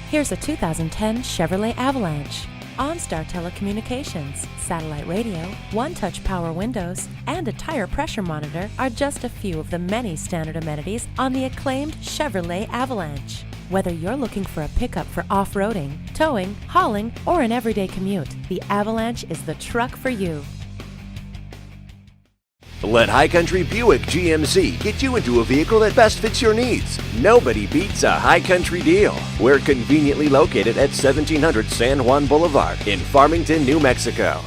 Here's a 2010 Chevrolet Avalanche. OnStar telecommunications, satellite radio, one-touch power windows, and a tire pressure monitor are just a few of the many standard amenities on the acclaimed Chevrolet Avalanche. Whether you're looking for a pickup for off-roading, towing, hauling, or an everyday commute, the Avalanche is the truck for you. Let High Country Buick GMC get you into a vehicle that best fits your needs. Nobody beats a High Country deal. We're conveniently located at 1700 San Juan Boulevard in Farmington, New Mexico.